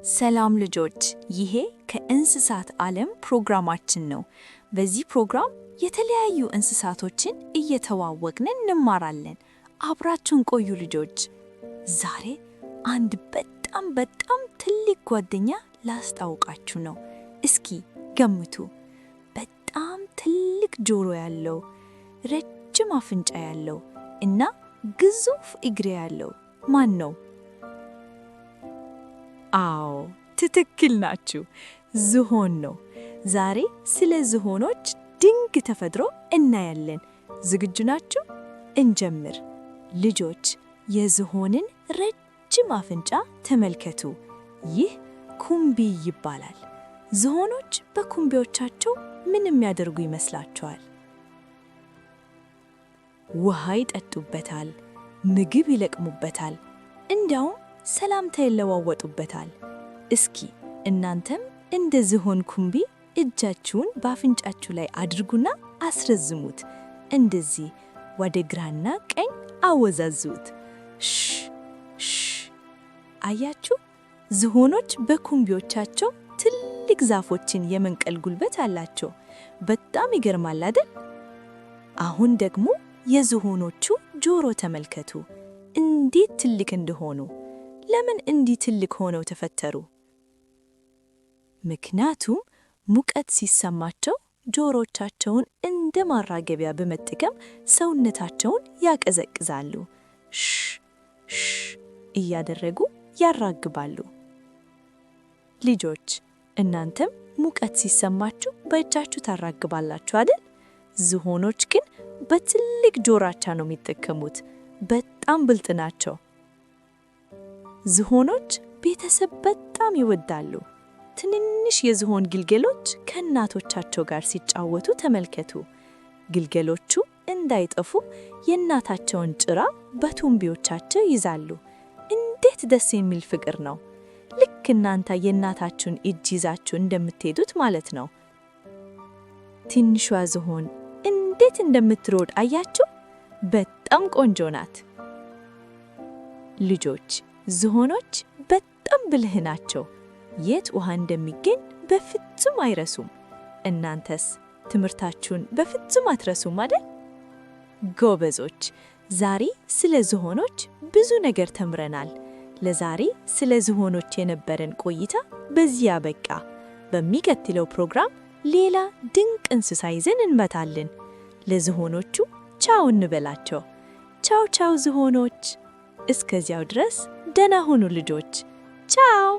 ሰላም ልጆች ይሄ ከእንስሳት ዓለም ፕሮግራማችን ነው። በዚህ ፕሮግራም የተለያዩ እንስሳቶችን እየተዋወቅን እንማራለን። አብራችሁን ቆዩ ልጆች። ዛሬ አንድ በጣም ትልቅ ጓደኛ ላስታውቃችሁ ነው። እስኪ ገምቱ። በጣም ትልቅ ጆሮ ያለው፣ ረጅም አፍንጫ ያለው እና ግዙፍ እግር ያለው ማን ነው? አዎ ትክክል ናችሁ። ዝሆን ነው። ዛሬ ስለ ዝሆኖች ድንቅ ተፈጥሮ እናያለን። ዝግጁ ናችሁ? እንጀምር። ልጆች የዝሆንን ረጅም አፍንጫ ተመልከቱ። ይህ ኩምቢ ይባላል። ዝሆኖች በኩምቢዎቻቸው ምን የሚያደርጉ ይመስላችኋል? ውሃ ይጠጡበታል፣ ምግብ ይለቅሙበታል፣ እንዲያውም ሰላምታ ይለዋወጡበታል። እስኪ እናንተም እንደ ዝሆን ኩምቢ እጃችሁን በአፍንጫችሁ ላይ አድርጉና አስረዝሙት። እንደዚህ ወደ ግራና ቀኝ አወዛዙት። ሽ አያችሁ? ዝሆኖች በኩምቢዎቻቸው ትልቅ ዛፎችን የመንቀል ጉልበት አላቸው። በጣም ይገርማል አይደል? አሁን ደግሞ የዝሆኖቹ ጆሮ ተመልከቱ፣ እንዴት ትልቅ እንደሆኑ። ለምን እንዲህ ትልቅ ሆነው ተፈጠሩ? ምክንያቱም ሙቀት ሲሰማቸው ጆሮቻቸውን እንደ ማራገቢያ በመጠቀም ሰውነታቸውን ያቀዘቅዛሉ። ሽ እያደረጉ ያራግባሉ። ልጆች እናንተም ሙቀት ሲሰማችሁ በእጃችሁ ታራግባላችሁ አይደል? ዝሆኖች ግን በትልቅ ጆሮአቸው ነው የሚጠቀሙት። በጣም ብልጥ ናቸው። ዝሆኖች ቤተሰብ በጣም ይወዳሉ። ትንንሽ የዝሆን ግልገሎች ከእናቶቻቸው ጋር ሲጫወቱ ተመልከቱ። ግልገሎቹ እንዳይጠፉ የእናታቸውን ጭራ በቱንቢዎቻቸው ይዛሉ። እንዴት ደስ የሚል ፍቅር ነው! ልክ እናንተ የእናታችሁን እጅ ይዛችሁ እንደምትሄዱት ማለት ነው። ትንሿ ዝሆን እንዴት እንደምትሮጥ አያችሁ? በጣም ቆንጆ ናት። ልጆች ዝሆኖች በጣም ብልህ ናቸው። የት ውሃ እንደሚገኝ በፍጹም አይረሱም። እናንተስ ትምህርታችሁን በፍጹም አትረሱም አይደል? ጎበዞች! ዛሬ ስለ ዝሆኖች ብዙ ነገር ተምረናል። ለዛሬ ስለ ዝሆኖች የነበረን ቆይታ በዚህ አበቃ። በሚቀጥለው ፕሮግራም ሌላ ድንቅ እንስሳ ይዘን እንመጣለን። ለዝሆኖቹ ቻው እንበላቸው። ቻው ዝሆኖች! እስከዚያው ድረስ ደህና ሁኑ ልጆች። ቻው!